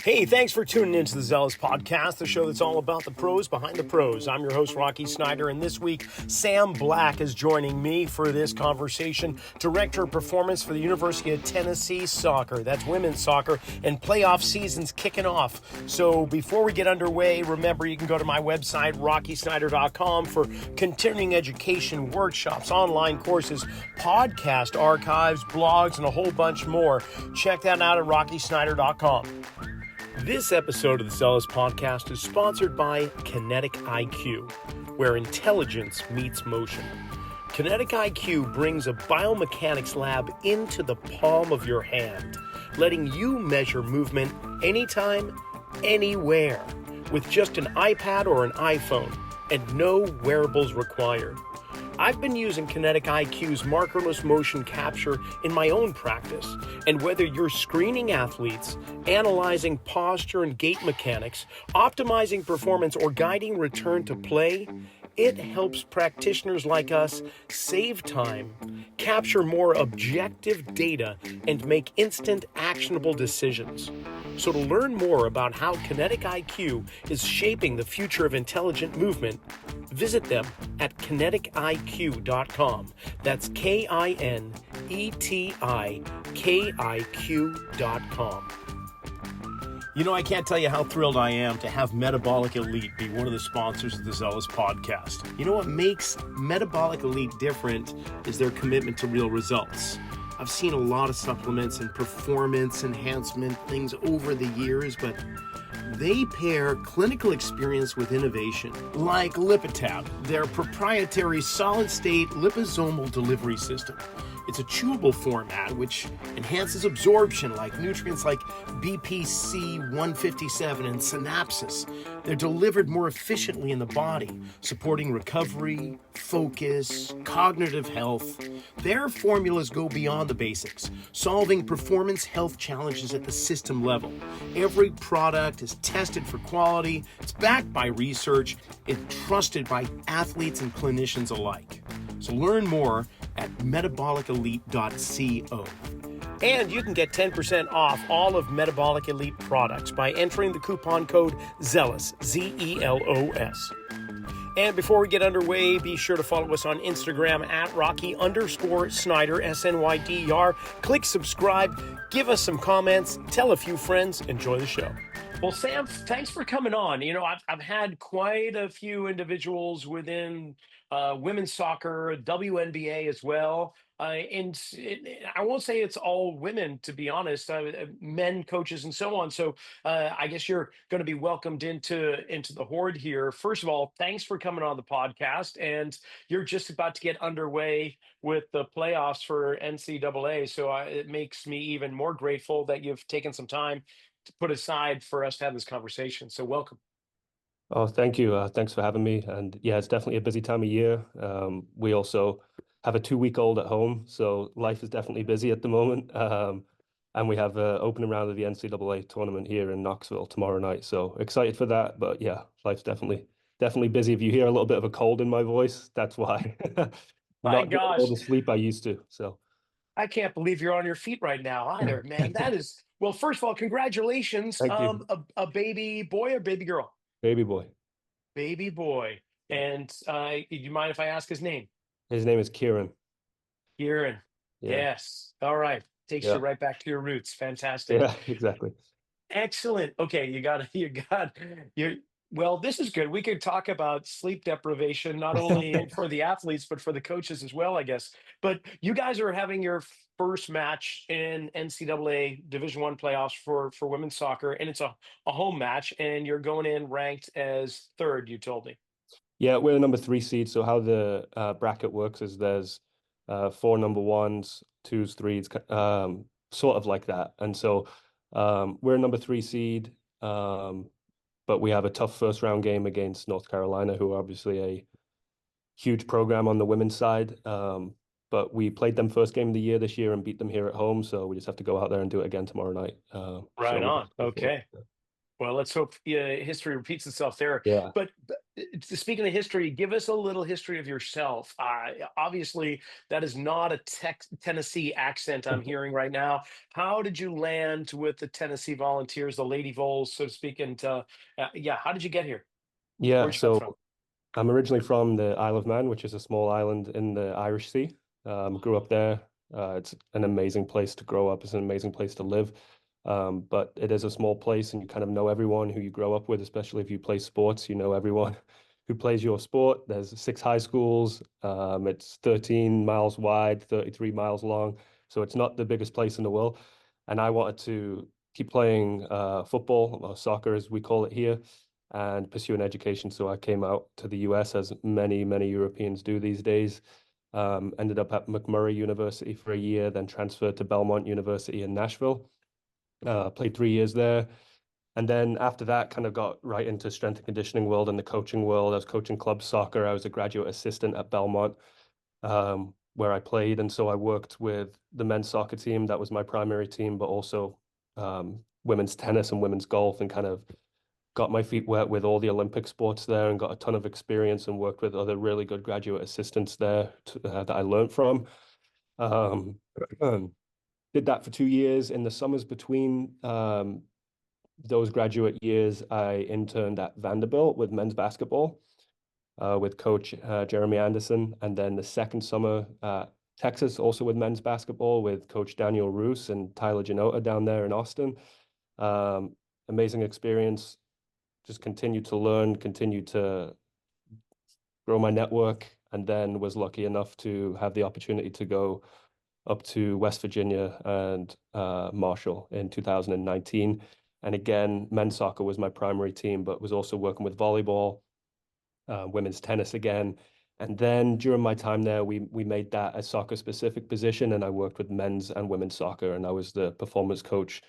Hey, thanks for tuning into the Zelos Podcast, the show that's all about the pros behind the pros. I'm your host, Rocky Snyder, and this week, Sam Black is joining me for this conversation. Director of Performance for the University of Tennessee Soccer. That's women's soccer, and playoff season's kicking off. So before we get underway, remember you can go to my website, rockysnyder.com, for continuing education, workshops, online courses, podcast archives, blogs, and a whole bunch more. Check that out at rockysnyder.com. This episode of the Zelos Podcast is sponsored by Kinetic IQ, where intelligence meets motion. Kinetic IQ brings a biomechanics lab into the palm of your hand, letting you measure movement anytime, anywhere, with just an iPad or an iPhone, and no wearables required. I've been using Kinetic IQ's markerless motion capture in my own practice, and whether you're screening athletes, analyzing posture and gait mechanics, optimizing performance, or guiding return to play, it helps practitioners like us save time, capture more objective data, and make instant actionable decisions. So to learn more about how Kinetic IQ is shaping the future of intelligent movement, visit them at kinetikiq.com. That's KINETIKIQ.com. You know, I can't tell you how thrilled I am to have Metabolic Elite be one of the sponsors of the Zelos Podcast. You know what makes Metabolic Elite different is their commitment to real results. I've seen a lot of supplements and performance enhancement things over the years, but they pair clinical experience with innovation, like Lipitab, their proprietary solid-state liposomal delivery system. It's a chewable format which enhances absorption, like nutrients like BPC 157 and synapses. They're delivered more efficiently in the body, supporting recovery, focus, cognitive health. Their formulas go beyond the basics, solving performance health challenges at the system level. Every product is tested for quality, it's backed by research, and trusted by athletes and clinicians alike. So learn more at metabolicelite.co. And you can get 10% off all of Metabolic Elite products by entering the coupon code ZELOS, Z-E-L-O-S. And before we get underway, be sure to follow us on Instagram at Rocky_Snyder, S-N-Y-D-E-R. Click subscribe, give us some comments, tell a few friends, enjoy the show. Well, Sam, thanks for coming on. You know, I've had quite a few individuals within women's soccer, WNBA as well. I won't say it's all women, to be honest, men, coaches, and so on. So I guess you're going to be welcomed into the horde here. First of all, thanks for coming on the podcast. And you're just about to get underway with the playoffs for NCAA. So it makes me even more grateful that you've taken some time to put aside for us to have this conversation. So welcome. Oh, thank you. Thanks for having me. And yeah, it's definitely a busy time of year. We also have a 2-week-old at home, so life is definitely busy at the moment. And we have an opening round of the NCAA tournament here in Knoxville tomorrow night. So excited for that. But yeah, life's definitely busy. If you hear a little bit of a cold in my voice, that's why. My Not getting gosh. all the sleep I used to. So I can't believe you're on your feet right now either, man. That is, well, first of all, congratulations. Thank you. A baby boy or baby girl? Baby boy. Baby boy. And do you mind if I ask his name? His name is Kieran. Kieran. Yeah. Yes. All right. Takes you right back to your roots. Fantastic. Yeah, exactly. Excellent. Okay, well, this is good. We could talk about sleep deprivation, not only for the athletes, but for the coaches as well, I guess. But you guys are having your first match in NCAA Division I playoffs for women's soccer, and it's a home match, and you're going in ranked as third, you told me. Yeah, we're the number 3 seed. So how the bracket works is there's 4 number 1s, 2s, 3s, sort of like that. And so we're a number 3 seed, but we have a tough first round game against North Carolina, who are obviously a huge program on the women's side. But we played them first game of the year this year and beat them here at home. So we just have to go out there and do it again tomorrow night. Right on. Okay. Well, let's hope history repeats itself there. Yeah. But speaking of history, give us a little history of yourself. Obviously, that is not a Tennessee accent I'm hearing right now. How did you land with the Tennessee Volunteers, the Lady Vols, so to speak? And yeah, how did you get here? Yeah, Where'd you come so from? I'm originally from the Isle of Man, which is a small island in the Irish Sea. Grew up there. It's an amazing place to grow up. It's an amazing place to live. But it is a small place, and you kind of know everyone who you grow up with, especially if you play sports. You know everyone who plays your sport. There's 6 high schools. It's 13 miles wide, 33 miles long. So it's not the biggest place in the world. And I wanted to keep playing football, or soccer as we call it here, and pursue an education. So I came out to the US, as many, many Europeans do these days. Ended up at McMurray University for a year, then transferred to Belmont University in Nashville. Played 3 years there. And then after that, kind of got right into strength and conditioning world and the coaching world. I was coaching club soccer. I was a graduate assistant at Belmont, where I played. And so I worked with the men's soccer team. That was my primary team, but also women's tennis and women's golf, and kind of got my feet wet with all the Olympic sports there, and got a ton of experience and worked with other really good graduate assistants there that I learned from. Um, did that for 2 years. In the summers between those graduate years, I interned at Vanderbilt with men's basketball with coach Jeremy Anderson. And then the second summer, Texas, also with men's basketball with coach Daniel Roos and Tyler Janota down there in Austin. Amazing experience. Just continued to learn, continued to grow my network, and then was lucky enough to have the opportunity to go up to West Virginia and Marshall in 2019. And again, men's soccer was my primary team, but was also working with volleyball, women's tennis again. And then during my time there, we made that a soccer specific position, and I worked with men's and women's soccer, and I was the performance coach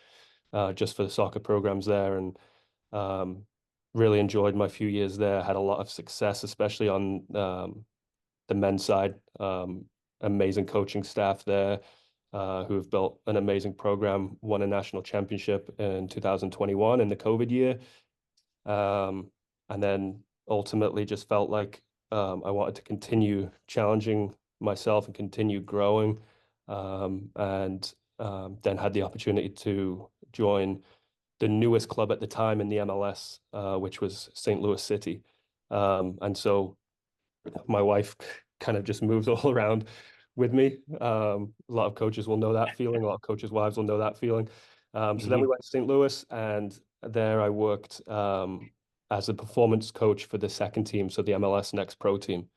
just for the soccer programs there. And um, really enjoyed my few years there. Had a lot of success, especially on the men's side. Amazing coaching staff there who have built an amazing program. Won a national championship in 2021 in the COVID year, and then ultimately just felt like I wanted to continue challenging myself and continue growing, and then had the opportunity to join the newest club at the time in the MLS, which was St. Louis City. And so my wife kind of just moves all around with me. A lot of coaches will know that feeling. A lot of coaches' wives will know that feeling. So then we Mhm. went to St. Louis, and there I worked as a performance coach for the second team, so the MLS Next Pro team.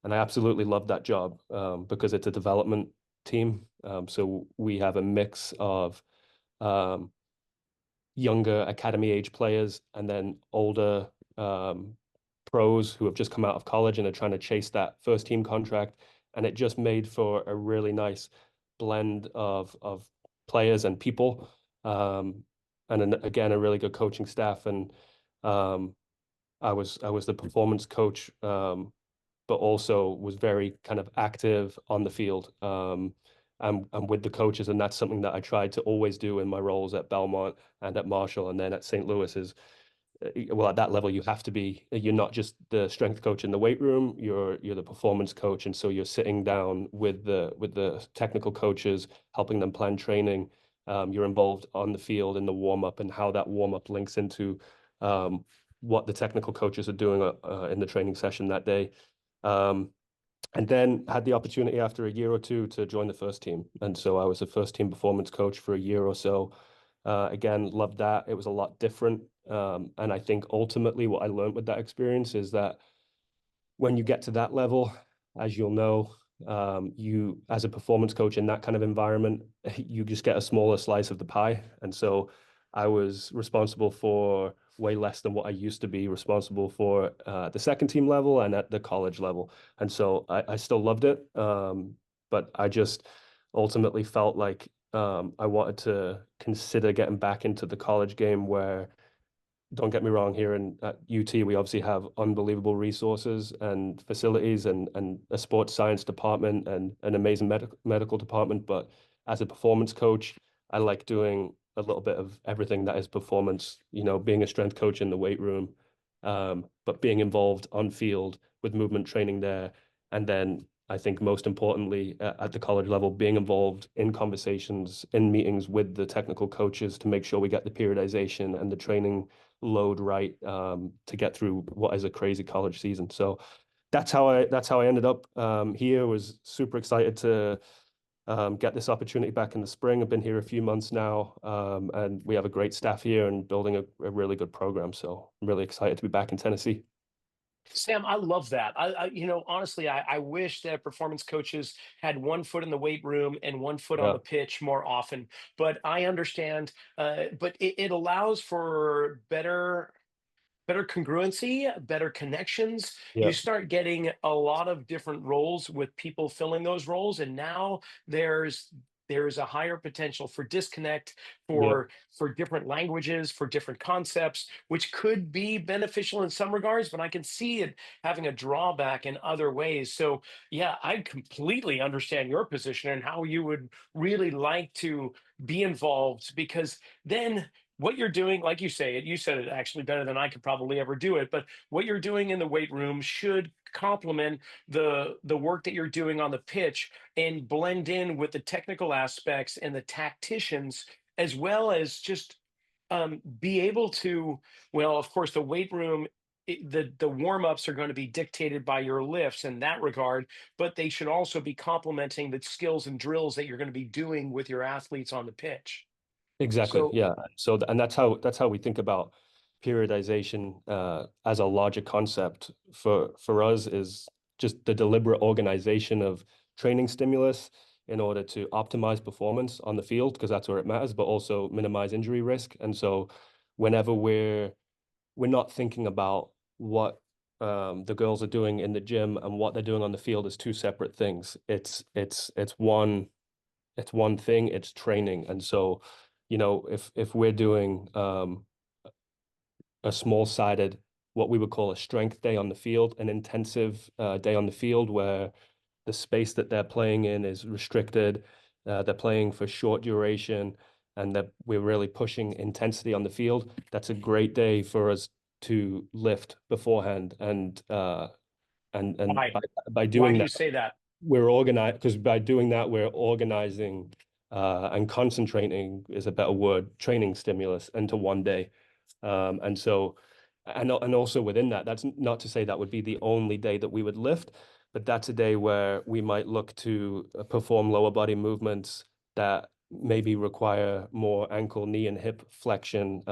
And I absolutely loved that job because it's a development team. So we have a mix of um, younger academy age players, and then older pros who have just come out of college and are trying to chase that first team contract. And it just made for a really nice blend of players and people. And then, again, a really good coaching staff. And um, I was the performance coach, but also was very kind of active on the field, and with the coaches. And that's something that I tried to always do in my roles at Belmont and at Marshall and then at St. Louis is, well, at that level, you have to be, you're not just the strength coach in the weight room, you're the performance coach. And so you're sitting down with the technical coaches, helping them plan training. You're involved on the field in the warm up and how that warm up links into what the technical coaches are doing in the training session that day. Um, and then had the opportunity after a year or two to join the first team. And so I was a first team performance coach for a year or so. Again, loved that. It was a lot different. And I think ultimately what I learned with that experience is that when you get to that level, as you'll know, you as a performance coach in that kind of environment, you just get a smaller slice of the pie. And so I was responsible for way less than what I used to be responsible for the second team level and at the college level. And so I still loved it. But I just ultimately felt like I wanted to consider getting back into the college game where, don't get me wrong, here at UT, we obviously have unbelievable resources and facilities and a sports science department and an amazing medical department. But as a performance coach, I like doing a little bit of everything that is performance, being a strength coach in the weight room, but being involved on field with movement training there. And then I think most importantly, at the college level, being involved in conversations, in meetings with the technical coaches to make sure we get the periodization and the training load right, to get through what is a crazy college season. So that's how I ended up here. Was super excited to get this opportunity back in the spring. I've been here a few months now, and we have a great staff here and building a really good program. So I'm really excited to be back in Tennessee. Sam, I love that. Honestly, I wish that performance coaches had one foot in the weight room and one foot on Yeah, the pitch more often. But I understand. But it allows for better congruency, better connections. You yeah, start getting a lot of different roles with people filling those roles, and now there's there's a higher potential for disconnect, yeah, for different languages, for different concepts, which could be beneficial in some regards, but I can see it having a drawback in other ways. So yeah, I completely understand your position and how you would really like to be involved, because then what you're doing, like you said it actually better than I could probably ever do it, but what you're doing in the weight room should complement the work that you're doing on the pitch and blend in with the technical aspects and the tacticians, as well as just be able to, well, of course, the weight room. The warm-ups are going to be dictated by your lifts in that regard, but they should also be complementing the skills and drills that you're going to be doing with your athletes on the pitch. exactly. So Yeah. So and that's how we think about periodization as a larger concept for us is just the deliberate organization of training stimulus in order to optimize performance on the field because that's where it matters, but also minimize injury risk. And so whenever we're not thinking about what the girls are doing in the gym and what they're doing on the field as two separate things. It's one thing, it's training. And so, if we're doing a small-sided, what we would call a strength day on the field, an intensive day on the field where the space that they're playing in is restricted, they're playing for short duration, and that we're really pushing intensity on the field. That's a great day for us to lift beforehand, and why? by Why doing do that, you say that? we're organized because by doing that, we're organizing and concentrating is a better word, training stimulus into one day. And so, and also within that, that's not to say that would be the only day that we would lift, but that's a day where we might look to perform lower body movements that maybe require more ankle, knee, and hip flexion,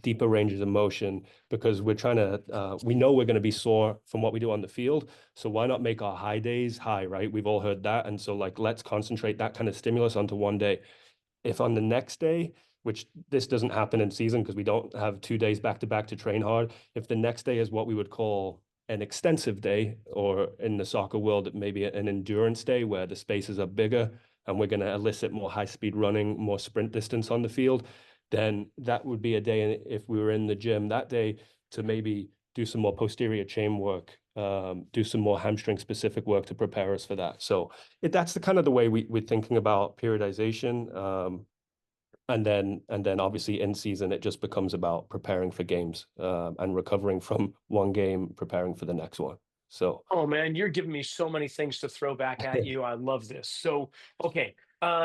deeper ranges of motion, because we know we're going to be sore from what we do on the field. So why not make our high days high, right? We've all heard that. And so like, let's concentrate that kind of stimulus onto one day. If on the next day, which this doesn't happen in season because we don't have 2 days back to back to train hard, if the next day is what we would call an extensive day, or in the soccer world, maybe an endurance day where the spaces are bigger and we're going to elicit more high speed running, more sprint distance on the field, then that would be a day if we were in the gym that day to maybe do some more posterior chain work, do some more hamstring specific work to prepare us for that. So that's the kind of the way we're thinking about periodization. And then obviously in season, it just becomes about preparing for games, and recovering from one game, preparing for the next one. So Oh man, you're giving me so many things to throw back at you. I love this. So, okay,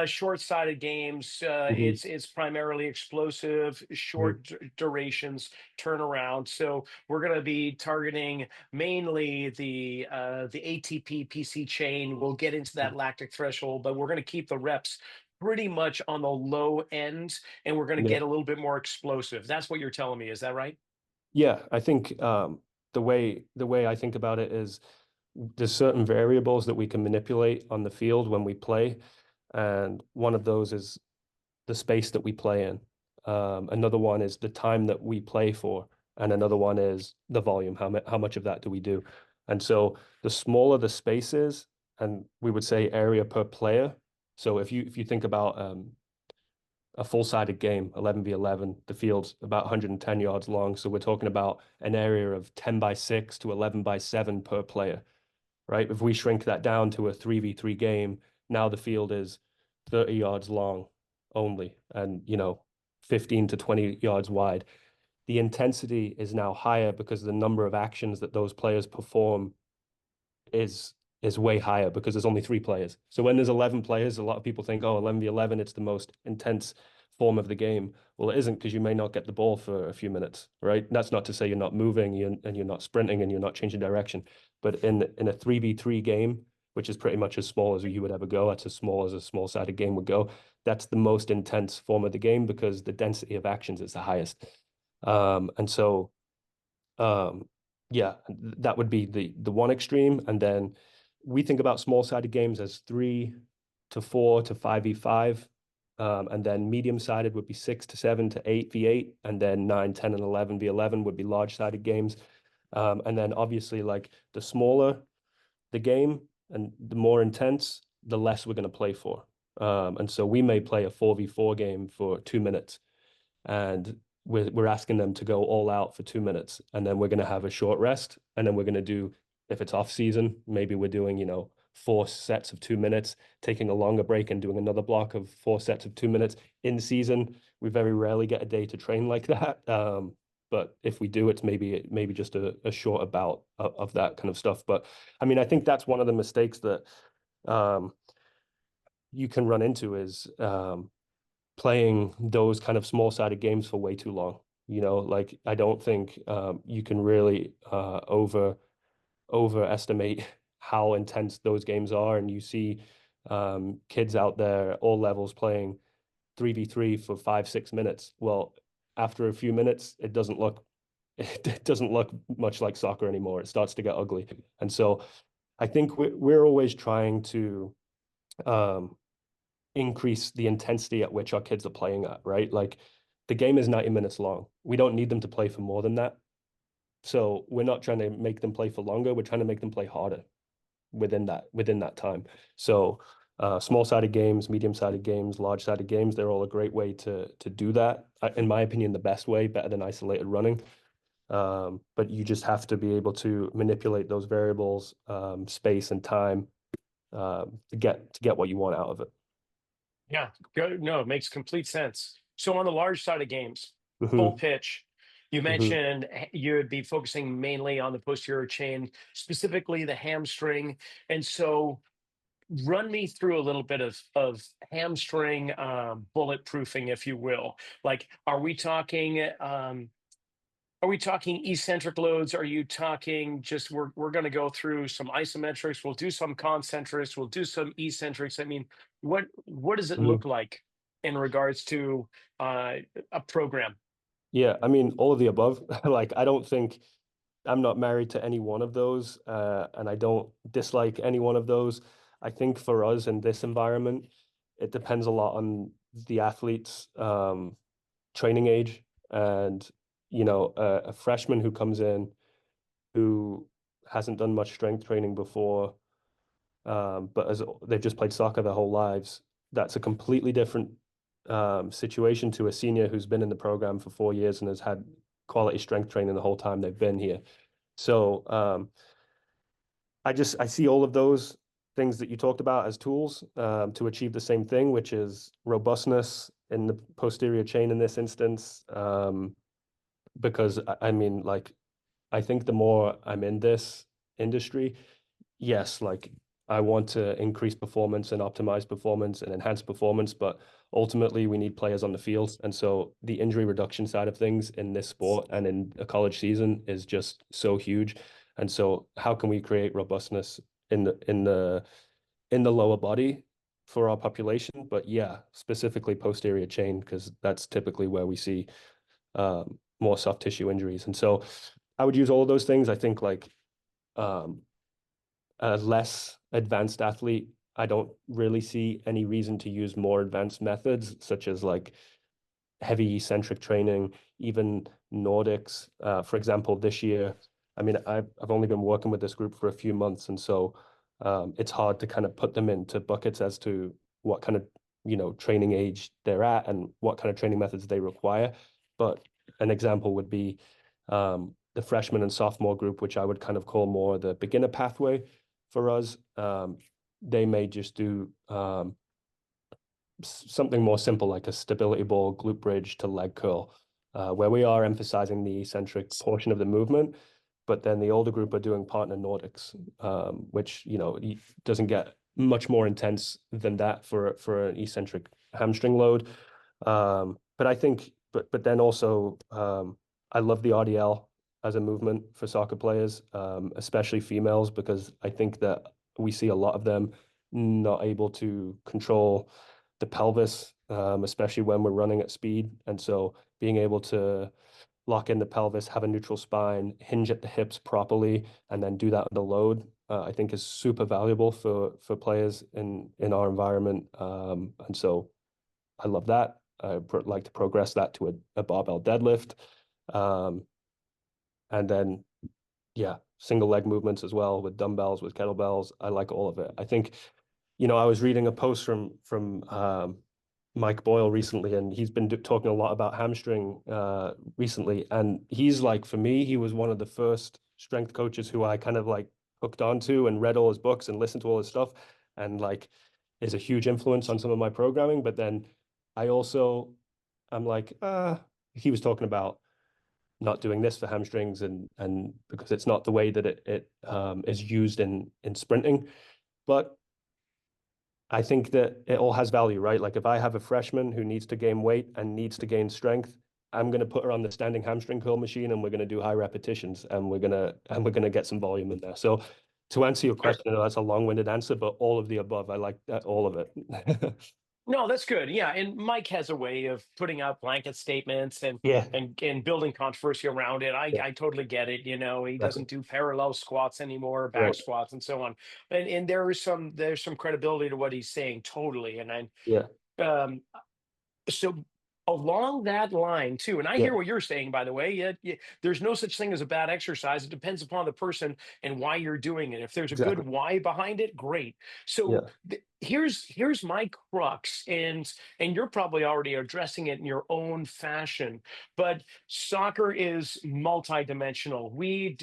short-sided games. Mhm, It's primarily explosive, mhm, short durations, turnaround. So we're going to be targeting mainly the ATP PC chain. We'll get into that lactic threshold, but we're going to keep the reps pretty much on the low end, and we're going to yeah. get a little bit more explosive. That's what you're telling me. Is that right? Yeah, I think the way I think about it is there's certain variables that we can manipulate on the field when we play, and one of those is the space that we play in. Another one is the time that we play for, and another one is the volume. How much of that do we do? And so the smaller the space is, and we would say area per player. So if you think about a full-sided game, 11v11, the field's about 110 yards long. So we're talking about an area of 10 by 6 to 11 by 7 per player, right? If we shrink that down to a 3v3 game, now the field is 30 yards long only and, 15 to 20 yards wide. the intensity is now higher because the number of actions that those players perform is way higher because there's only 3 players. So when there's 11 players, a lot of people think, oh, 11v11, it's the most intense form of the game. Well, it isn't, because you may not get the ball for a few minutes, right? That's not to say you're not moving and you're not sprinting and you're not changing direction. But in a 3v3 game, which is pretty much as small as you would ever go, that's as small as a small-sided game would go. That's the most intense form of the game because the density of actions is the highest. And so yeah, that would be the one extreme. And then we think about small-sided games as 3 to 4 to 5v5. And then medium-sided would be 6 to 7 to 8v8. And then 9, 10, and 11v11 would be large-sided games. And then obviously, like, the smaller the game and the more intense, the less we're going to play for. And so we may play a 4v4 game for 2 minutes, and we're asking them to go all out for 2 minutes, and then we're going to have a short rest, and then we're going to do, if it's off season, maybe we're doing 4 sets of 2 minutes, taking a longer break and doing another block of 4 sets of 2 minutes. In season, we very rarely get a day to train like that. But if we do, it's maybe just a short bout of that kind of stuff. But I mean, I think that's one of the mistakes that you can run into is playing those kind of small-sided games for way too long. Like, I don't think you can really overestimate how intense those games are. And you see kids out there at all levels playing 3v3 for 5-6 minutes. Well, after a few minutes, it doesn't look much like soccer anymore. It starts to get ugly. And so I think we're always trying to increase the intensity at which our kids are playing at, right? Like, the game is 90 minutes long. We don't need them to play for more than that. So we're not trying to make them play for longer. We're trying to make them play harder within that time. So small-sided games, medium-sided games, large-sided games, they're all a great way to do that. In my opinion, the best way, better than isolated running. But you just have to be able to manipulate those variables, space and time, to get what you want out of it. Yeah, good. No, it makes complete sense. So on the large side of games, full Mm-hmm. pitch, you Mm-hmm. mentioned you would be focusing mainly on the posterior chain, specifically the hamstring. And so run me through a little bit of hamstring bulletproofing, if you will. Like, are we talking eccentric loads? Are you talking just we're going to go through some isometrics? We'll do some concentrics. We'll do some eccentrics. I mean, what does it Mm-hmm. look like in regards to a program? Yeah, I mean, all of the above. Like, I'm not married to any one of those, and I don't dislike any one of those. I think for us in this environment, it depends a lot on the athlete's training age. And a freshman who comes in who hasn't done much strength training before, but as they've just played soccer their whole lives, that's a completely different situation to a senior who's been in the program for 4 years and has had quality strength training the whole time they've been here. So I see all of those things that you talked about as tools to achieve the same thing, which is robustness in the posterior chain in this instance. Because I mean, like, I think the more I'm in this industry, yes, like, I want to increase performance and optimize performance and enhance performance, but ultimately we need players on the field. And so the injury reduction side of things in this sport and in a college season is just so huge. And so how can we create robustness in the lower body for our population? But yeah, specifically posterior chain, because that's typically where we see more soft tissue injuries. And so I would use all of those things. I think, like, a less advanced athlete, I don't really see any reason to use more advanced methods, such as like heavy eccentric training, even Nordics. For example, this year, I mean, I've only been working with this group for a few months, and so it's hard to kind of put them into buckets as to what kind of training age they're at and what kind of training methods they require. But an example would be the freshman and sophomore group, which I would kind of call more the beginner pathway for us. They may just do something more simple, like a stability ball, glute bridge to leg curl. where we are emphasizing the eccentric portion of the movement, but then the older group are doing partner Nordics, which, doesn't get much more intense than that for an eccentric hamstring load. But I think, but then also, I love the RDL as a movement for soccer players, especially females, because I think that we see a lot of them not able to control the pelvis, especially when we're running at speed. And so being able to lock in the pelvis, have a neutral spine, hinge at the hips properly, and then do that under load, I think is super valuable for players in our environment. And so I love that. I like to progress that to a barbell deadlift. And then, yeah, single leg movements as well with dumbbells, with kettlebells. I like all of it. I think, I was reading a post from Mike Boyle recently, and he's been talking a lot about hamstring recently. And he's like, for me, he was one of the first strength coaches who I kind of like hooked onto and read all his books and listened to all his stuff, and like is a huge influence on some of my programming. But then I'm like, he was talking about not doing this for hamstrings, and because it's not the way that it is used in sprinting. But I think that it all has value, right? Like if I have a freshman who needs to gain weight and needs to gain strength, I'm going to put her on the standing hamstring curl machine, and we're going to do high repetitions, and we're going to get some volume in there. So to answer your question, that's a long-winded answer, but all of the above, I like that, all of it. No, that's good. Yeah, and Mike has a way of putting out blanket statements and Yeah, and building controversy around it. I yeah, I totally get it. He exactly. doesn't do parallel squats anymore, back Right. squats, and so on. And there's some credibility to what he's saying, totally. And Yeah, I so along that line too, and I yeah, hear what you're saying, by the way. There's no such thing as a bad exercise. It depends upon the person and why you're doing it. If there's a good exactly. why behind it, great. So Yeah, here's my crux, and you're probably already addressing it in your own fashion. But soccer is multidimensional.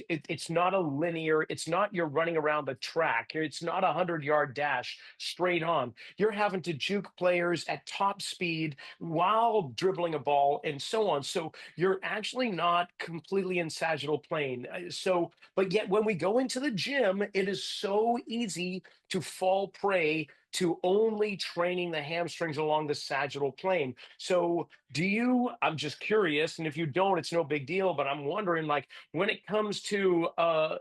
It's not a linear. It's not you're running around the track. It's not a 100-yard dash straight on. You're having to juke players at top speed while dribbling a ball and so on. So you're actually not completely in sagittal plane. But yet when we go into the gym, it is so easy to fall prey to only training the hamstrings along the sagittal plane. So I'm just curious, and if you don't, it's no big deal, but I'm wondering, like, when it comes to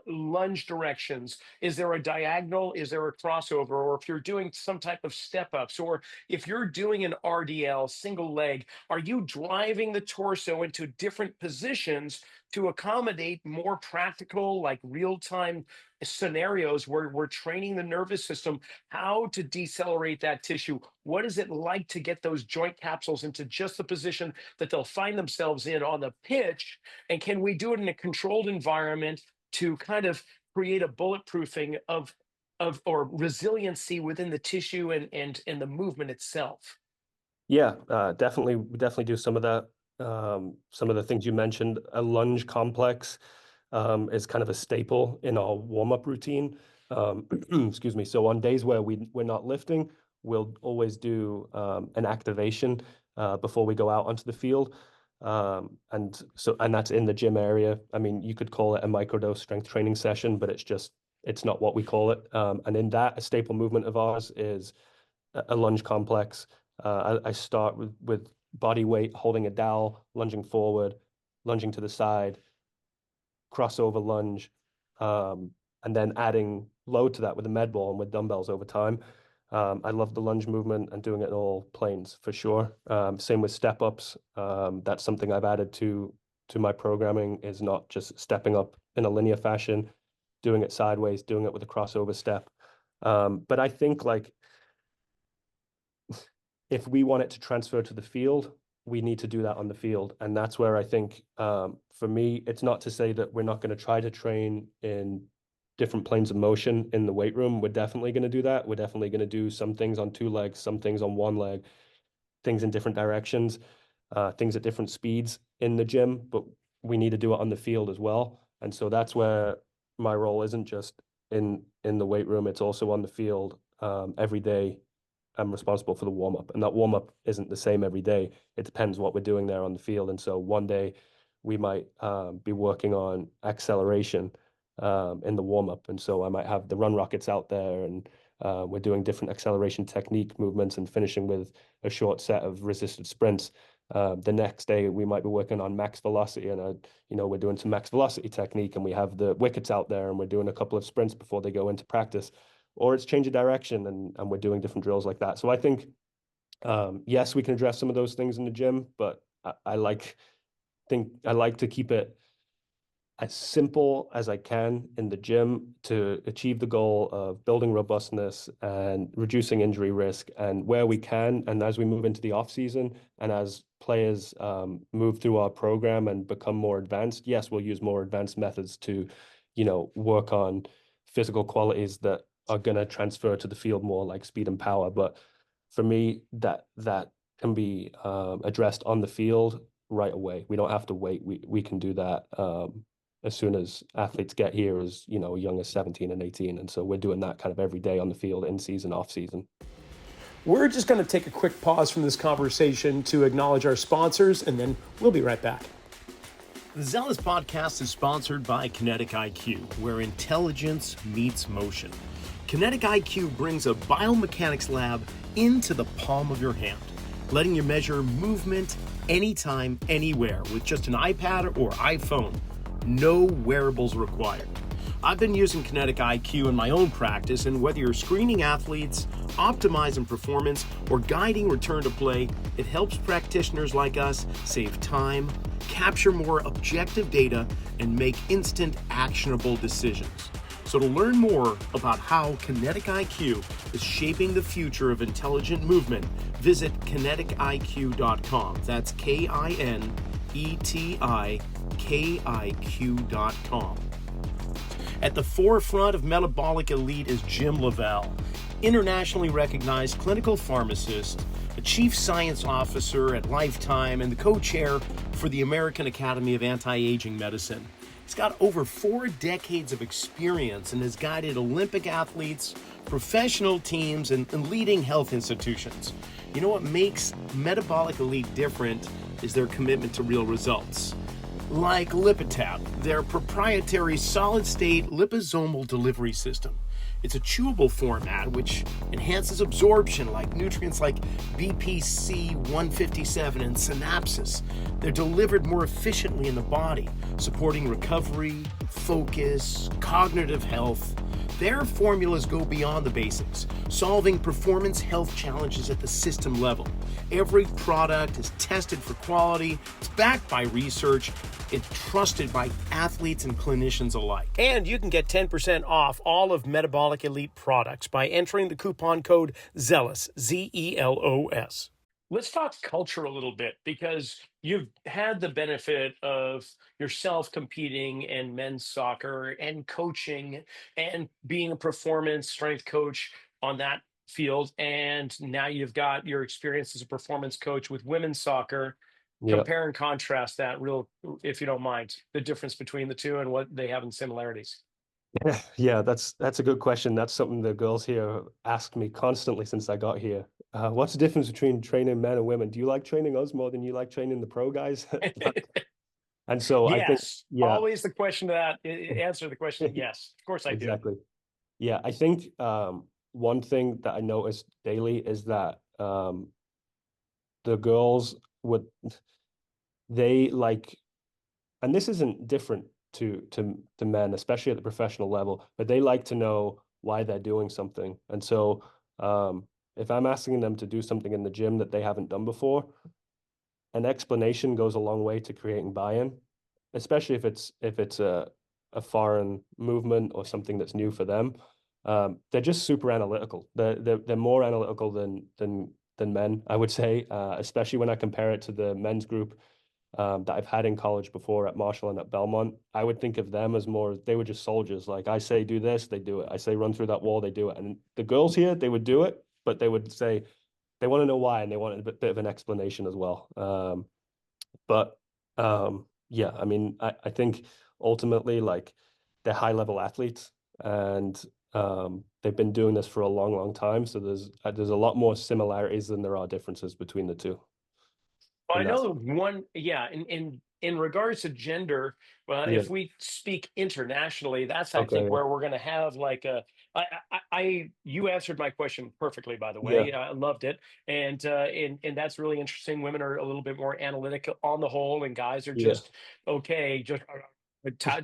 lunge directions, is there a diagonal? Is there a crossover? Or if you're doing some type of step ups, or if you're doing an RDL single leg, are you driving the torso into different positions to accommodate more practical, like real time scenarios where we're training the nervous system how to decelerate that tissue? What is it like to get those joint capsules into just the position that they'll find themselves in on the pitch? And can we do it in a controlled environment to kind of create a bulletproofing of or resiliency within the tissue and the movement itself? yeah, definitely, we definitely do some of that. Some of the things you mentioned, a lunge complex is kind of a staple in our warm-up routine. Excuse me. So on days where we're not lifting, we'll always do an activation before we go out onto the field. And that's in the gym area. I mean, you could call it a microdose strength training session, but it's not what we call it. And in that, a staple movement of ours is a lunge complex. I start with body weight, holding a dowel, lunging forward, lunging to the side, crossover lunge, and then adding load to that with a med ball and with dumbbells over time. I love the lunge movement and doing it in all planes for sure. Same with step ups. That's something I've added to my programming, is not just stepping up in a linear fashion, doing it sideways, doing it with a crossover step. But I think like if we want it to transfer to the field, we need to do that on the field. And that's where I think, for me, it's not to say that we're not going to try to train in different planes of motion in the weight room. We're definitely going to do that. We're definitely going to do some things on two legs, some things on one leg, things in different directions, things at different speeds in the gym, but we need to do it on the field as well. And so that's where my role isn't just in the weight room, it's also on the field every day, am responsible for the warm-up, and that warm-up isn't the same every day. It depends what we're doing there on the field. And so one day we might be working on acceleration in the warm-up. And so I might have the run rockets out there, and we're doing different acceleration technique movements and finishing with a short set of resisted sprints. The next day we might be working on max velocity, and we're doing some max velocity technique, and we have the wickets out there, and we're doing a couple of sprints before they go into practice, or it's change of direction, and we're doing different drills like that. So I think, yes, we can address some of those things in the gym, but I like to keep it as simple as I can in the gym to achieve the goal of building robustness and reducing injury risk. And where we can, and as we move into the off season, and as players move through our program and become more advanced, yes, we'll use more advanced methods to, work on physical qualities that are going to transfer to the field more, like speed and power. But for me, that can be addressed on the field right away. We don't have to wait. We can do that as soon as athletes get here, as young as 17 and 18. And so we're doing that kind of every day on the field, in season, off season. We're just going to take a quick pause from this conversation to acknowledge our sponsors, and then we'll be right back. The Zelos Podcast is sponsored by Kinetic IQ, where intelligence meets motion. Kinetic IQ brings a biomechanics lab into the palm of your hand, letting you measure movement anytime, anywhere with just an iPad or iPhone. No wearables required. I've been using Kinetic IQ in my own practice, and whether you're screening athletes, optimizing performance, or guiding return to play, it helps practitioners like us save time, capture more objective data, and make instant actionable decisions. So to learn more about how Kinetic IQ is shaping the future of intelligent movement, visit kinetikiq.com. That's KINETIKIQ.com. At the forefront of metabolic elite is Jim Lavelle, internationally recognized clinical pharmacist, a chief science officer at Lifetime, and the co-chair for the American Academy of Anti-Aging Medicine. He's got over 4 decades of experience and has guided Olympic athletes, professional teams, and leading health institutions. You know what makes Metabolic Elite different is their commitment to real results. Like Lipitab, their proprietary solid-state liposomal delivery system. It's a chewable format which enhances absorption, like nutrients like BPC 157 and synapses. They're delivered more efficiently in the body, supporting recovery, focus, cognitive health. Their formulas go beyond the basics, solving performance health challenges at the system level. Every product is tested for quality, it's backed by research, it's trusted by athletes and clinicians alike. And you can get 10% off all of Metabolic Elite products by entering the coupon code ZELOS, ZELOS. Let's talk culture a little bit, because you've had the benefit of yourself competing in men's soccer and coaching and being a performance strength coach on that field. And now you've got your experience as a performance coach with women's soccer. Yeah. Compare and contrast that if you don't mind, the difference between the two and what they have in similarities. Yeah, that's a good question. That's something the girls here asked me constantly since I got here. What's the difference between training men and women? Do you like training us more than you like training the pro guys? And so I think, Yes, yeah, always the question to that, answer the question, yes, of course I do. exactly. Yeah, I think one thing that I noticed daily is that the girls they like, and this isn't different to men, especially at the professional level, but they like to know why they're doing something. And so if I'm asking them to do something in the gym that they haven't done before, an explanation goes a long way to creating buy-in, especially if it's a foreign movement or something that's new for them. They're just super analytical. They're more analytical than men, I would say, especially when I compare it to the men's group that I've had in college before at Marshall and at Belmont. I would think of them as more, they were just soldiers. Like, I say do this, they do it. I say run through that wall, they do it. And the girls here, they would do it, but they would say they want to know why, and they want a bit of an explanation as well. Yeah, I mean, I think ultimately, like, they're high level athletes, and they've been doing this for a long, long time. So there's a lot more similarities than there are differences between the two. Well, I And that's know one, yeah, in regards to gender, well, yeah. if we speak internationally, that's I Okay. think where we're going to have like a. You answered my question perfectly, by the Yeah. way. I loved it, and that's really interesting. Women are a little bit more analytic on the whole, and guys are Yeah. just okay, just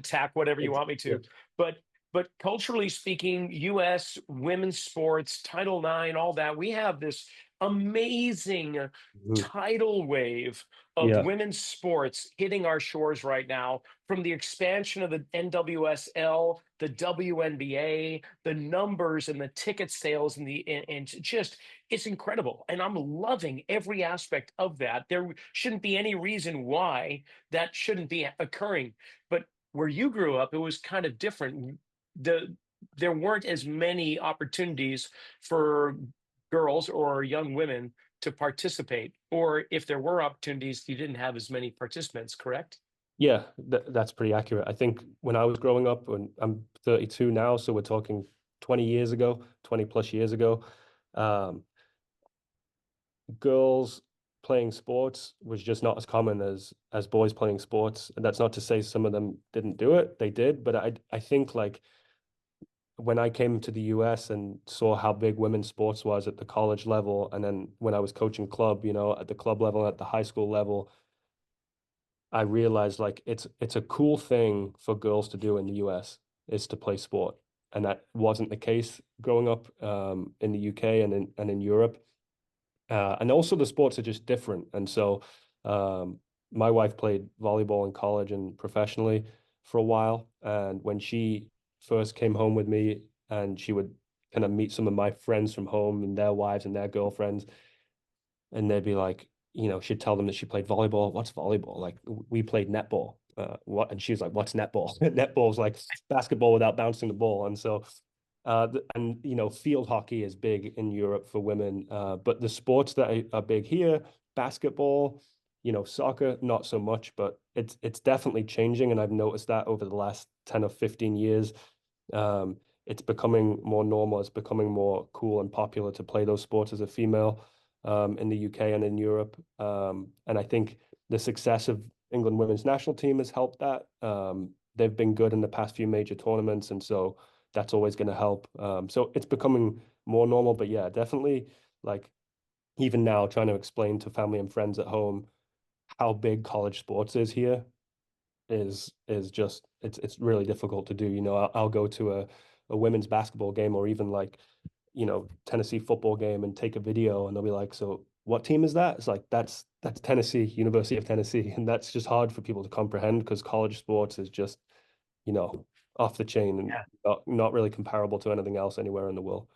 tack whatever you want me Yeah. to. But but culturally speaking, U.S. women's sports, Title IX, all that, we have this amazing Mhm. tidal wave of Yeah. women's sports hitting our shores right now, from the expansion of the NWSL, the WNBA, the numbers and the ticket sales and just it's incredible. And I'm loving every aspect of that. There shouldn't be any reason why that shouldn't be occurring. But where you grew up, it was kind of different. The There weren't as many opportunities for girls or young women to participate, or if there were opportunities, you didn't have as many participants, correct? Yeah, that's pretty accurate. I think when I was growing up, and I'm 32 now, so we're talking 20 years ago, 20 plus years ago, um, girls playing sports was just not as common as boys playing sports. And that's not to say some of them didn't do it. They did, but I think like when I came to the US and saw how big women's sports was at the college level, and then when I was coaching club, at the club level, at the high school level, I realized like it's a cool thing for girls to do in the US is to play sport. And that wasn't the case growing up in the UK and in Europe. And also the sports are just different. And so my wife played volleyball in college and professionally for a while. And when she first came home with me and she would kind of meet some of my friends from home and their wives and their girlfriends, and they'd be like, she'd tell them that she played volleyball. What's volleyball? Like we played netball. What? And she was like, what's netball? Netball's like basketball without bouncing the ball. And so and field hockey is big in Europe for women, but the sports that are big here, basketball, soccer, not so much, but it's definitely changing, and I've noticed that over the last 10 or 15 years. It's becoming more normal. It's becoming more cool and popular to play those sports as a female in the UK and in Europe. And I think the success of England women's national team has helped that. They've been good in the past few major tournaments, and so that's always going to help. So it's becoming more normal, but yeah, definitely like even now trying to explain to family and friends at home how big college sports is here is just it's really difficult to do. I'll go to a women's basketball game or even like, Tennessee football game and take a video and they'll be like, so what team is that? It's like that's Tennessee, University of Tennessee. And that's just hard for people to comprehend because college sports is just, you know, off the chain and not really comparable to anything else anywhere in the world.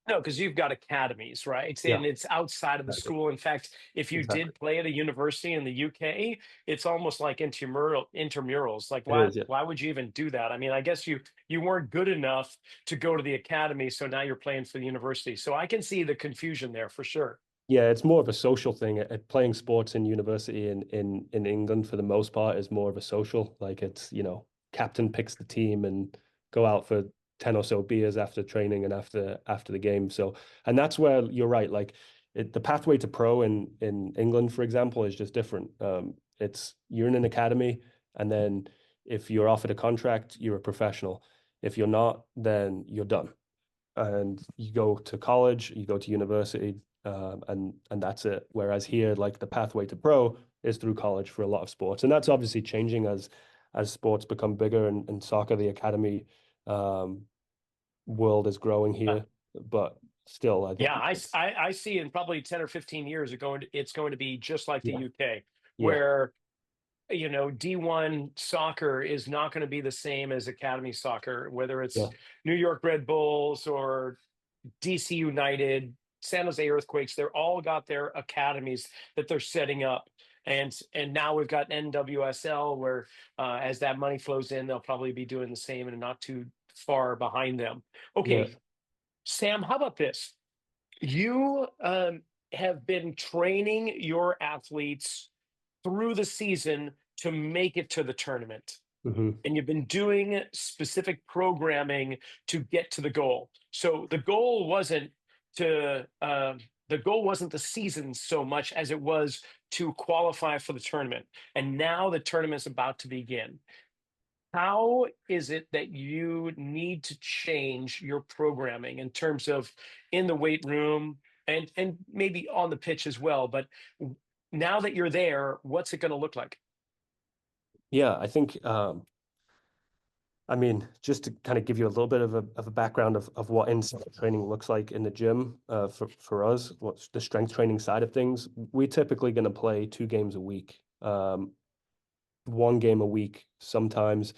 No, because you've got academies, right? Yeah, And it's outside of the exactly. school. In fact, if you Exactly. did play at a university in the UK, it's almost like intramurals. Like It why is, yeah. why would you even do that? I mean, I guess you weren't good enough to go to the academy, so now you're playing for the university. So I can see the confusion there for sure. Yeah, it's more of a social thing. Playing sports in university in England for the most part is more of a social. Like it's, captain picks the team and go out for 10 or so beers after training and after the game. So, and that's where you're right. Like the pathway to pro in England, for example, is just different. It's you're in an academy, and then if you're offered a contract, you're a professional. If you're not, then you're done and you go to college, you go to university, and that's it. Whereas here, like the pathway to pro is through college for a lot of sports, and that's obviously changing as sports become bigger and soccer, the academy world is growing here, but still, I think Yeah, I see in probably 10 or 15 years it's going to be just like the yeah, UK, yeah, where D1 soccer is not going to be the same as academy soccer, whether it's yeah, New York Red Bulls or DC United, San Jose Earthquakes. They're all got their academies that they're setting up. And now we've got NWSL where as that money flows in, they'll probably be doing the same and not too far behind them. yeah. Okay, Sam, how about this? You have been training your athletes through the season to make it to the tournament. Hmm. and you've been doing specific programming to get to the goal. So to the goal wasn't the season so much as it was to qualify for the tournament. And now the tournament's about to begin. How is it that you need to change your programming in terms of in the weight room and maybe on the pitch as well? But now that you're there, what's it going to look like? Yeah, I think I mean, just to kind of give you a little bit of a background of what in-site training looks like in the gym for us, what's the strength training side of things. We're typically going to play 2 games a week, 1 game a week sometimes.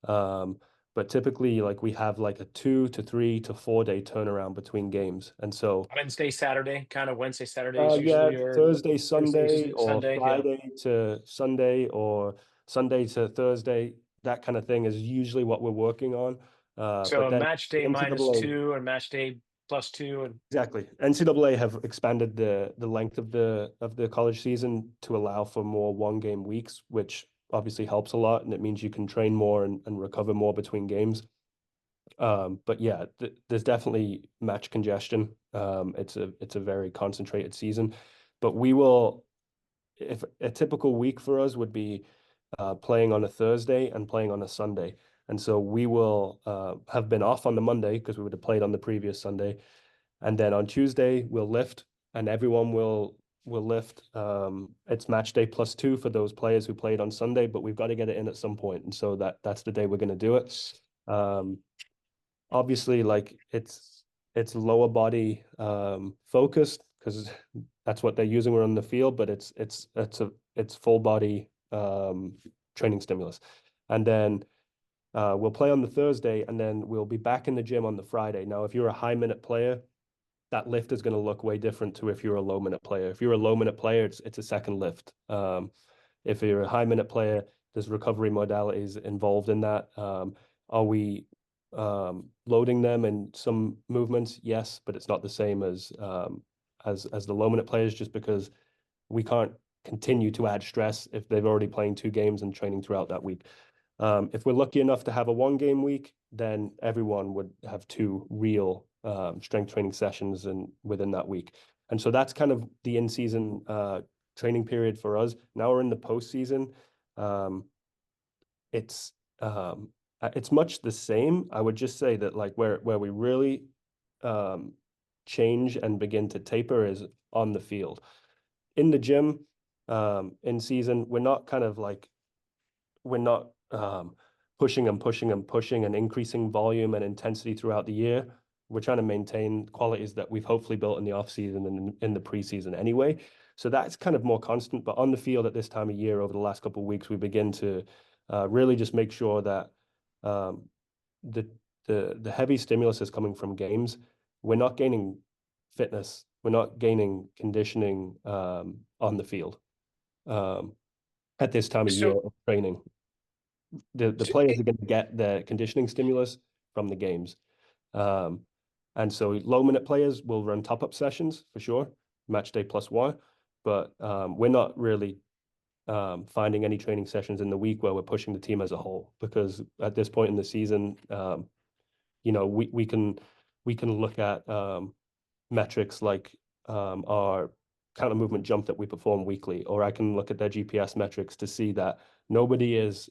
Um, but typically, like we have like a 2 to 3 to 4 day turnaround between games. And so, Wednesday, Saturday, kind of Wednesday, Saturday is yeah, usually your Thursday, Thursday, Sunday, or Sunday. Yeah. Friday to Sunday, or Sunday to Thursday, that kind of thing is usually what we're working on. So But a then match day minus NCAA, two and match day plus two. And exactly. NCAA have expanded the length of the college season to allow for more 1 game weeks, which obviously helps a lot, and it means you can train more and recover more between games. But yeah, there's definitely match congestion. It's a very concentrated season, but we will. If a typical week for us would be playing on a Thursday and playing on a Sunday, and so we will have been off on the Monday because we would have played on the previous Sunday, and then on Tuesday we'll lift, and everyone will lift. It's match day plus 2 for those players who played on Sunday, but we've got to get it in at some point, and so that's the day we're going to do it. Um, Obviously, like it's lower body focused because that's what they're using around the field, but it's full body training stimulus. And then we'll play on the Thursday, and then we'll be back in the gym on the Friday. Now, if you're a high minute player, that lift is going to look way different to if you're a low minute player. If you're a low minute player, it's a second lift. If you're a high minute player, there's recovery modalities involved in that. Are we loading them in some movements? Yes, but it's not the same as the low minute players, just because we can't continue to add stress if they've already playing 2 games and training throughout that week. If we're lucky enough to have a 1 game week, then everyone would have 2 real strength training sessions within that week. And so that's kind of the in-season training period for us. Now we're in the postseason. Um, it's it's much the same. I would just say that like where we really um, change and begin to taper is on the field. In the gym, in season, we're not kind of like we're not pushing and pushing and pushing and increasing volume and intensity throughout the year. We're trying to maintain qualities that we've hopefully built in the off season and in the preseason anyway. So that's kind of more constant. But on the field at this time of year, over the last couple of weeks, we begin to really just make sure that um, the the heavy stimulus is coming from games. We're not gaining fitness. We're not gaining conditioning on the field um, at this time of year so, of training. The players are going to get the conditioning stimulus from the games. Um, and so low minute players will run top up sessions for sure, match day plus 1. But we're not really finding any training sessions in the week where we're pushing the team as a whole, because at this point in the season, we can look at metrics like our counter movement jump that we perform weekly, or I can look at their GPS metrics to see that nobody is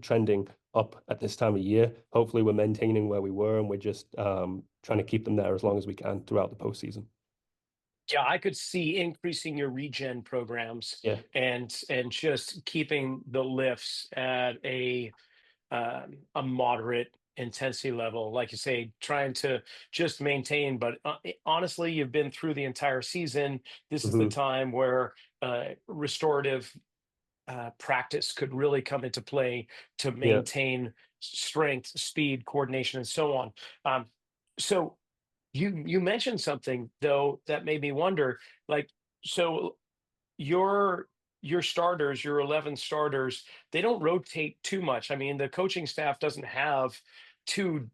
trending up at this time of year. Hopefully, we're maintaining where we were, and we're just trying to keep them there as long as we can throughout the postseason. yeah, I could see increasing your regen programs Yeah. and just keeping the lifts at a moderate intensity level, like you say, trying to just maintain. But honestly, you've been through the entire season. This is the Hmm. time where restorative practice could really come into play to Yeah. maintain strength, speed, coordination, and so on. Um, so you mentioned something though that made me wonder, like, so your your starters, your 11 starters, they don't rotate too much. I mean, the coaching staff doesn't have two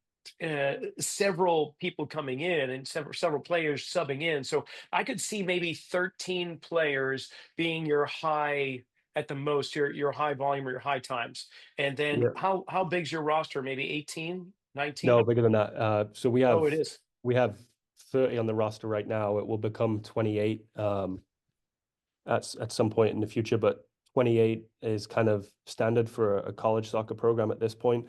several people coming in and several players subbing in. So I could see maybe 13 players being your high at the most, your high volume or your high times. And then Yeah. how big's your roster? Maybe 18, No, 19? bigger than that. So Oh, it is. we have 30 on the roster right now. It will become 28 at some point in the future, but 28 is kind of standard for a college soccer program at this point.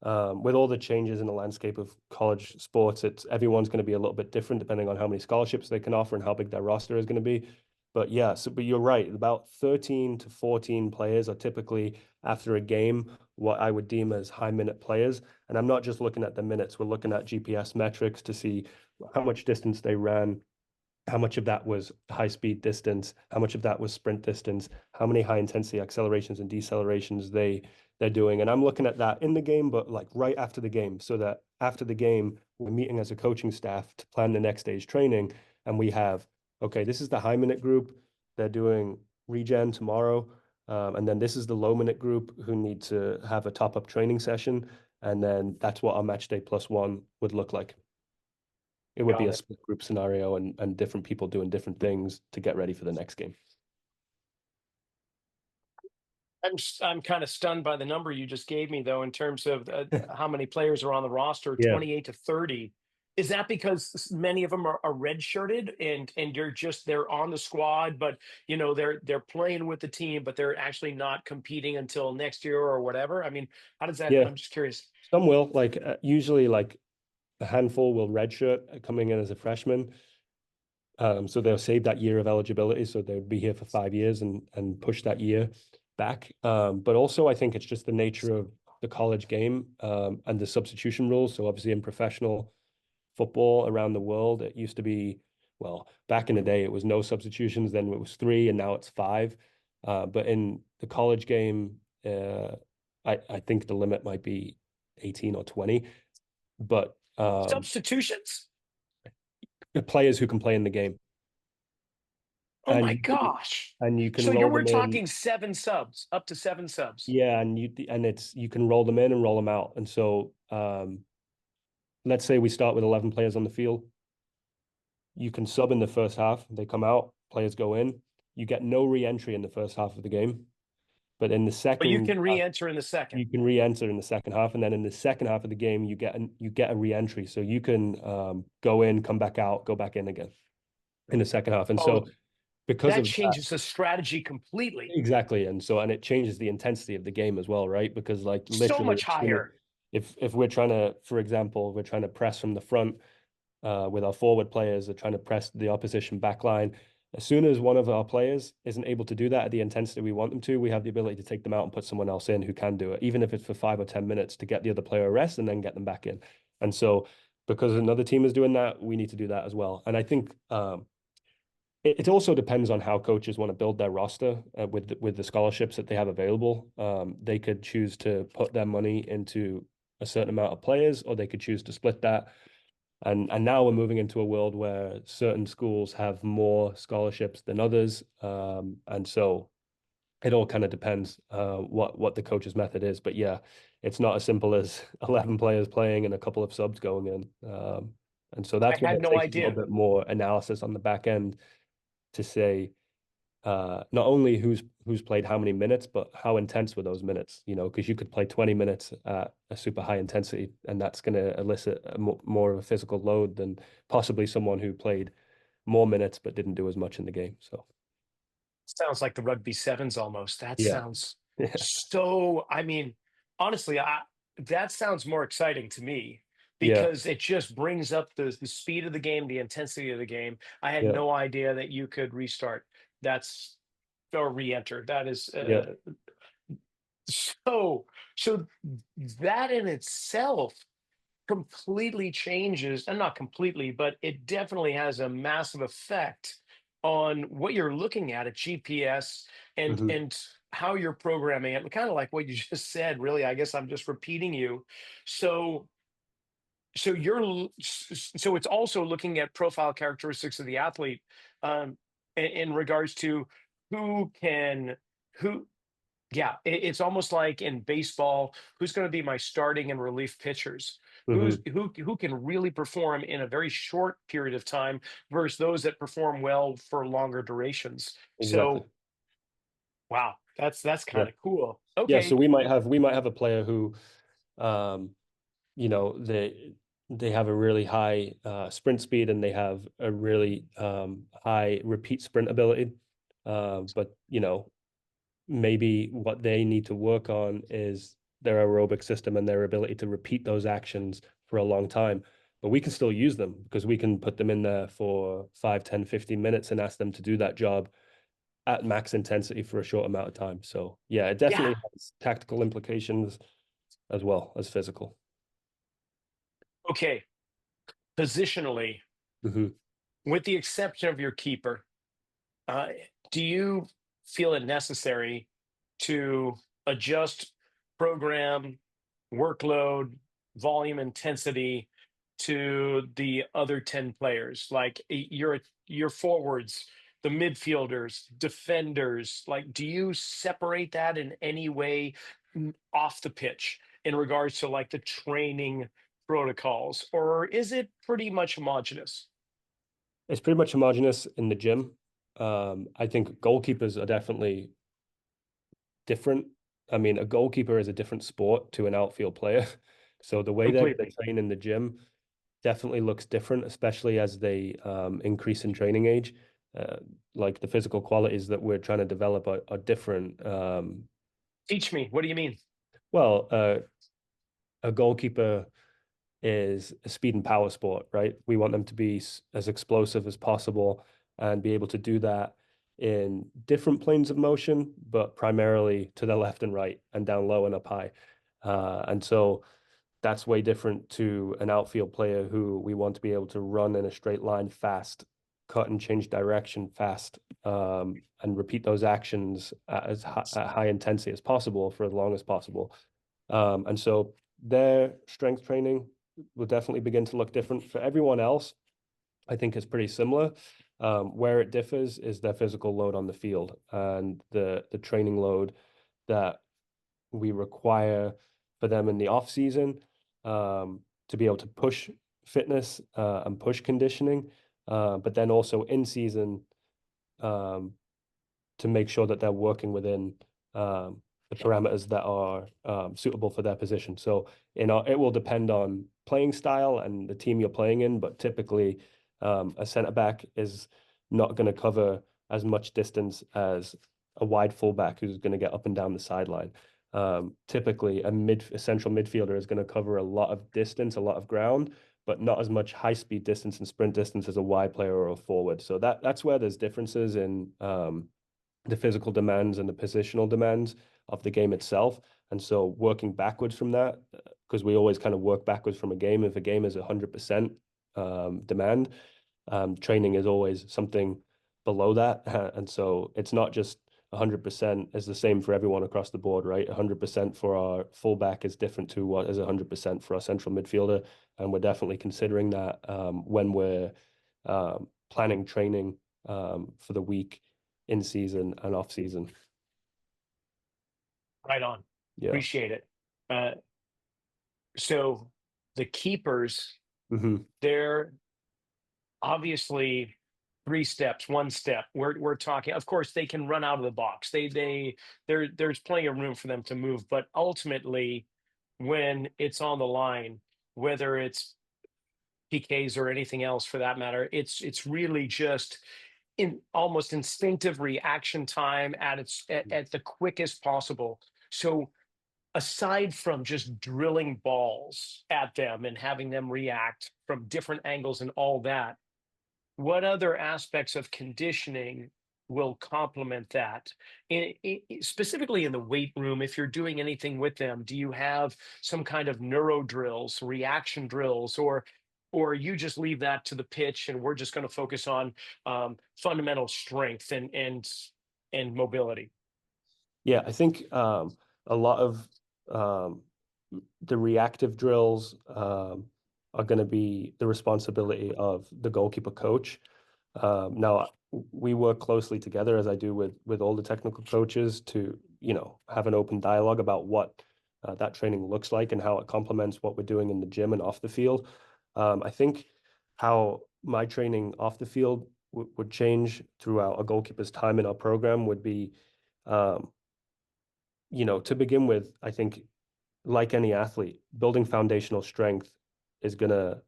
With all the changes in the landscape of college sports, it's everyone's going to be a little bit different depending on how many scholarships they can offer and how big their roster is going to be. But yeah, but you're right. About 13 to 14 players are typically after a game what I would deem as high minute players. And I'm not just looking at the minutes, we're looking at GPS metrics to see how much distance they ran, how much of that was high speed distance, how much of that was sprint distance, how many high intensity accelerations and decelerations they're doing. And I'm looking at that in the game, but like right after the game, so that after the game, we're meeting as a coaching staff to plan the next day's training. And we have, okay, this is the high minute group. They're doing regen tomorrow. And then this is the low minute group who need to have a top up training session. And then that's what our match day +1 would look like. It would be Got a it. split group scenario and different people doing different things to get ready for the next game. I'm kind of stunned by the number you just gave me, though, in terms of how many players are on the roster, Yeah. 28 to 30. Is that because many of them are redshirted and they're on the squad, but they're playing with the team, but they're actually not competing until next year or whatever? I mean, how does that? Yeah. I'm just curious. Some will, like usually like a handful will redshirt coming in as a freshman. So they'll save that year of eligibility. So they'll be here for 5 years and push that year back. But also I think it's just the nature of the college game and the substitution rules. So obviously in professional football around the world, it used to be, well, back in the day, it was no substitutions, then it was 3, and now it's 5. But in the college game, I think the limit might be 18 or 20. But Substitutions? the players who can play in the game, Oh my and gosh. you can So roll we're them in. talking 7 subs, up to 7 subs. Yeah, you can roll them in and roll them out. And so let's say we start with 11 players on the field. You can sub in the first half. They come out, players go in. You get no re-entry in the first half of the game. But in the But you second can half, re-enter in the second. you can re-enter in the second half. And then in the second half of the game, you get a re-entry. So you can go in, come back out, go back in again in the second half. And Oh, so because that of that, changes the strategy completely. exactly. And it changes the intensity of the game as well, right? Because like So literally much higher. if we're trying to, for example, we're trying to press from the front with our forward players are trying to press the opposition back line. As soon as one of our players isn't able to do that at the intensity we want them to, we have the ability to take them out and put someone else in who can do it, even if it's for 5 or 10 minutes to get the other player a rest and then get them back in. And so because another team is doing that, we need to do that as well. And I think it also depends on how coaches want to build their roster with the scholarships that they have available. They could choose to put their money into a certain amount of players, or they could choose to split that. And now we're moving into a world where certain schools have more scholarships than others. And so it all kind of depends what the coach's method is. But yeah, it's not as simple as 11 players playing and a couple of subs going in. And so I that's why had it no takes a little idea. bit more analysis on the back end to say not only who's played how many minutes, but how intense were those minutes, because you could play 20 minutes at a super high intensity, and that's going to elicit more of a physical load than possibly someone who played more minutes but didn't do as much in the game. So Sounds like the rugby sevens almost. That yeah, sounds yeah, so, I mean, honestly, that sounds more exciting to me yeah, because it just brings up the speed of the game, the intensity of the game. I had yeah, no idea that you could restart. That's or re-enter. That is yeah. so so that in itself completely changes, and not completely, but it definitely has a massive effect on what you're looking at GPS and Hmm. and how you're programming it. Kind of like what you just said, really. I guess I'm just repeating you. So so it's also looking at profile characteristics of the athlete in regards to who can who yeah, it's almost like in baseball, who's going to be my starting and relief pitchers? Hmm. Who can really perform in a very short period of time versus those that perform well for longer durations. Exactly. So, wow. That's Yeah. kind of cool. Yeah. So Okay. we might have a player who, um, they have a really high sprint speed and they have a really high repeat sprint ability. But maybe what they need to work on is their aerobic system and their ability to repeat those actions for a long time. But we can still use them because we can put them in there for 5, 10, 15 minutes and ask them to do that job at max intensity for a short amount of time. So yeah, it Yeah. definitely has tactical implications as well as physical. Okay. Positionally, Hmm. with the exception of your keeper, uh, do you feel it necessary to adjust program, workload, volume, intensity to the other 10 players? Like your forwards, the midfielders, defenders, like do you separate that in any way off the pitch in regards to like the training protocols, or is it pretty much homogenous? It's pretty much homogenous in the gym. I think goalkeepers are definitely different. I mean, a goalkeeper is a different sport to an outfield player. So the way that they Completely. train in the gym definitely looks different, especially as they increase in training age. Uh, like the physical qualities that we're trying to develop are different. Teach me. What do you mean? Well, a goalkeeper is a speed and power sport, right? We want them to be as explosive as possible and be able to do that in different planes of motion, but primarily to the left and right and down low and up high. And so that's way different to an outfield player who we want to be able to run in a straight line fast, cut and change direction fast, and repeat those actions at high intensity as possible for as long as possible. And so their strength training will definitely begin to look different. For everyone else, I think it's pretty similar. Where it differs is their physical load on the field and the training load that we require for them in the off season, to be able to push fitness and push conditioning, but then also in season, um, to make sure that they're working within the parameters that are suitable for their position. So it will depend on playing style and the team you're playing in, but typically a centre back is not going to cover as much distance as a wide fullback who's going to get up and down the sideline. Typically, a central midfielder is going to cover a lot of distance, a lot of ground, but not as much high speed distance and sprint distance as a wide player or a forward. So that's where there's differences in the physical demands and the positional demands of the game itself. And so working backwards from that, because we always kind of work backwards from a game. If a game is 100% demand, training is always something below that. And so it's not just 100% is the same for everyone across the board, right? 100% for our fullback is different to what is 100% for our central midfielder. And we're definitely considering that when we're planning training for the week in season and off season. Right on. Yeah. Appreciate it. Uh, so the keepers, Hmm. they're obviously three steps, one step. We're talking, of course, they can run out of the box. There's plenty of room for them to move, but ultimately, when it's on the line, whether it's PKs or anything else for that matter, it's really just in almost instinctive reaction time at the quickest possible. So aside from just drilling balls at them and having them react from different angles and all that, what other aspects of conditioning will complement that? Specifically in the weight room, if you're doing anything with them, do you have some kind of neuro drills, reaction drills, or you just leave that to the pitch and we're just going to focus on fundamental strength and mobility? Yeah, I think a lot of um, the reactive drills are going to be the responsibility of the goalkeeper coach. Now, we work closely together as I do with all the technical coaches to, have an open dialogue about what that training looks like and how it complements what we're doing in the gym and off the field. I think how my training off the field would change throughout a goalkeeper's time in our program would be, um, to begin with, I think, like any athlete, building foundational strength is going to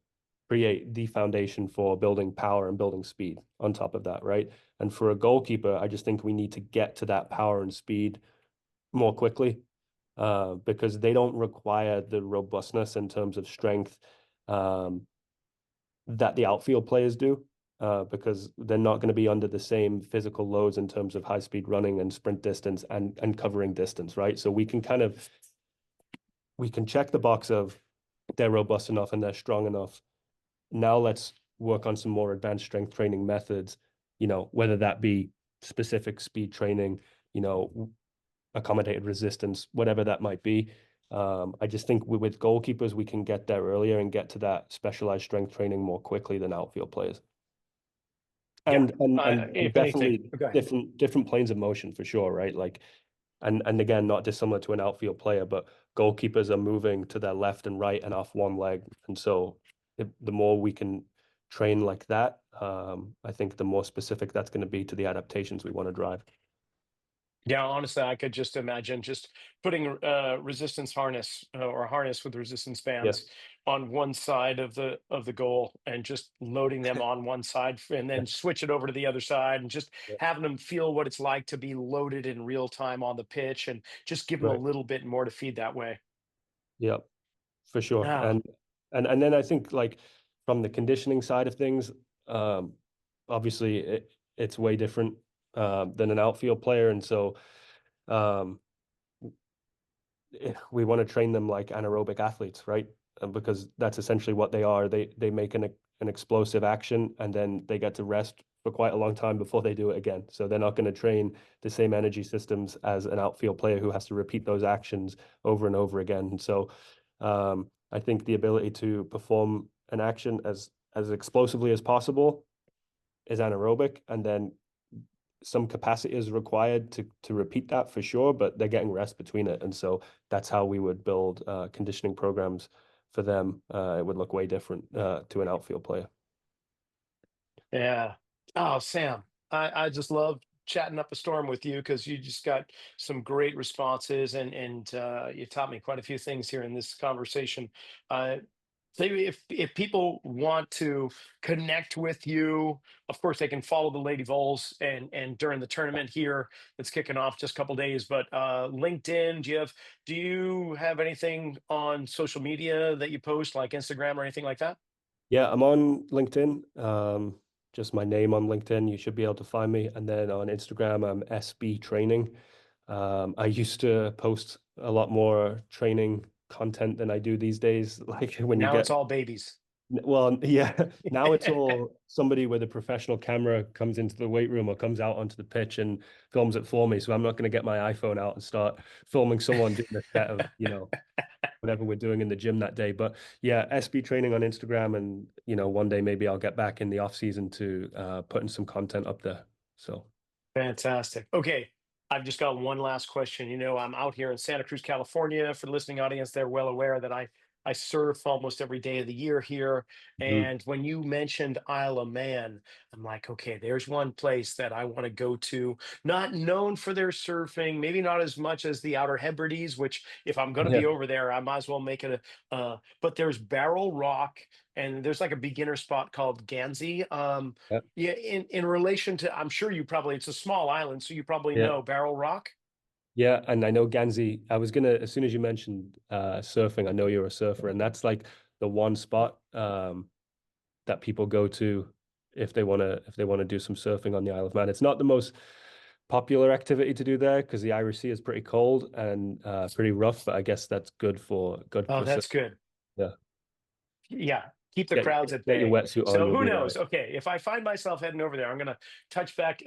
create the foundation for building power and building speed on top of that, right? And for a goalkeeper, I just think we need to get to that power and speed more quickly, because they don't require the robustness in terms of strength that the outfield players do, because they're not going to be under the same physical loads in terms of high speed running and sprint distance and covering distance, right? So we can check the box of they're robust enough and they're strong enough. Now let's work on some more advanced strength training methods, whether that be specific speed training, accommodated resistance, whatever that might be. I just think with goalkeepers, we can get there earlier and get to that specialized strength training more quickly than outfield players. And if definitely anything, different planes of motion for sure, right? Like, and again, not dissimilar to an outfield player, but goalkeepers are moving to their left and right and off one leg. And so the more we can train like that, I think the more specific that's going to be to the adaptations we want to drive. Yeah, honestly, I could just imagine just putting resistance harness or harness with resistance Yeah, bands on one side of the goal and just loading them on one side and yeah, then switch it over to the other side and just yeah. having them feel what it's like to be loaded in real time on the pitch and just give them a Right. little bit more to feed that way. Yeah, for sure. Ah, And then I think, like, from the conditioning side of things, obviously it's way different than an outfield player, and so um, we want to train them like anaerobic athletes, right? Because that's essentially what they are. They make an explosive action and then they get to rest for quite a long time before they do it again. So they're not going to train the same energy systems as an outfield player who has to repeat those actions over and over again. And so I think the ability to perform an action as explosively as possible is anaerobic, and then some capacity is required to repeat that for sure, but they're getting rest between it. And so that's how we would build conditioning programs for them. It would look way different to an outfield player. yeah. Oh, Sam, I just love chatting up a storm with you because you just got some great responses and you taught me quite a few things here in this conversation. Uh, So if people want to connect with you, of course they can follow the Lady Vols and during the tournament here that's kicking off just a couple days. But LinkedIn, do you have anything on social media that you post like Instagram or anything like that? Yeah, I'm on LinkedIn. Just my name on LinkedIn. You should be able to find me. And then on Instagram, I'm SB Training. I used to post a lot more training content than I do these days. Like when you Now get, it's all babies. well, yeah, now it's all somebody with a professional camera comes into the weight room or comes out onto the pitch and films it for me. So I'm not going to get my iPhone out and start filming someone doing a set of, whatever we're doing in the gym that day. But yeah, SB Training on Instagram, and one day maybe I'll get back in the off season to putting some content up there. So Fantastic. Okay. I've just got one last question. I'm out here in Santa Cruz, California. For the listening audience, they're well aware that I surf almost every day of the year here. mhm. And when you mentioned Isle of Man, I'm like, okay, there's one place that I want to go to. Not known for their surfing, maybe not as much as the Outer Hebrides, which if I'm going to Yeah, be over there, I might as well make it but there's Barrel Rock and there's like a beginner spot called Gansey. yeah, Yeah, in relation to, I'm sure it's a small island, so you probably yeah. know Barrel Rock. Yeah, and I know Ganzi. I was gonna, as soon as you mentioned surfing, I know you're a surfer, and that's like the one spot that people go to if they wanna do some surfing on the Isle of Man. It's not the most popular activity to do there because the Irish Sea is pretty cold and pretty rough, but I guess that's good Oh, for surfing. that's good. Yeah, Yeah, keep the get crowds at get your bay. wetsuit on, So you'll who be all right. knows? Okay, if I find myself heading over there, I'm gonna touch back,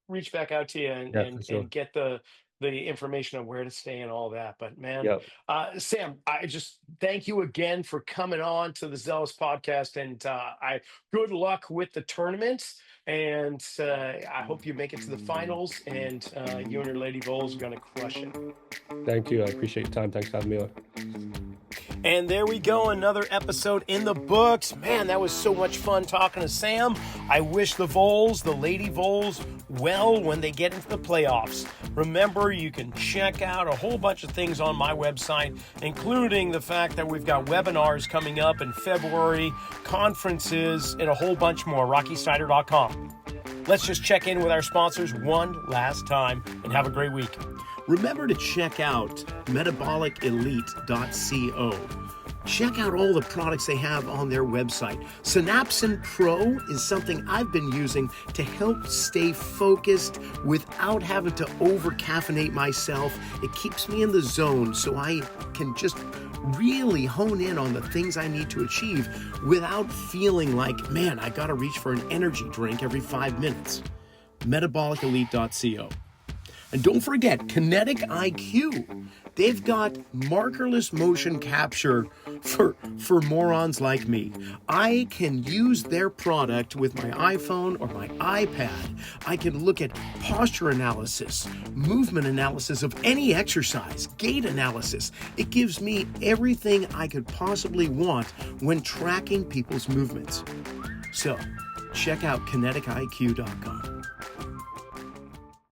reach back out to you and Yeah, for and sure. and get the information on where to stay and all that. But man, Yeah, Sam, I just thank you again for coming on to the Zealous podcast, and I good luck with the tournament. And I hope you make it to the finals, and you and your Lady Vols are gonna crush it. thank you. I appreciate your time. Thanks for having me on. And there we go, another episode in the books. Man, that was so much fun talking to Sam. I wish the Vols, the Lady Vols, well when they get into the playoffs. Remember, you can check out a whole bunch of things on my website, including the fact that we've got webinars coming up in February, conferences, and a whole bunch more. RockySnyder.com. Let's just check in with our sponsors one last time and have a great week. Remember to check out metabolicelite.co. Check out all the products they have on their website. Synapsin Pro is something I've been using to help stay focused without having to over-caffeinate myself. It keeps me in the zone so I can just really hone in on the things I need to achieve without feeling like, man, I gotta reach for an energy drink every 5 minutes. Metabolicelite.co. And don't forget, Kinetic IQ. They've got markerless motion capture for morons like me. I can use their product with my iPhone or my iPad. I can look at posture analysis, movement analysis of any exercise, gait analysis. It gives me everything I could possibly want when tracking people's movements. So, check out kineticiq.com.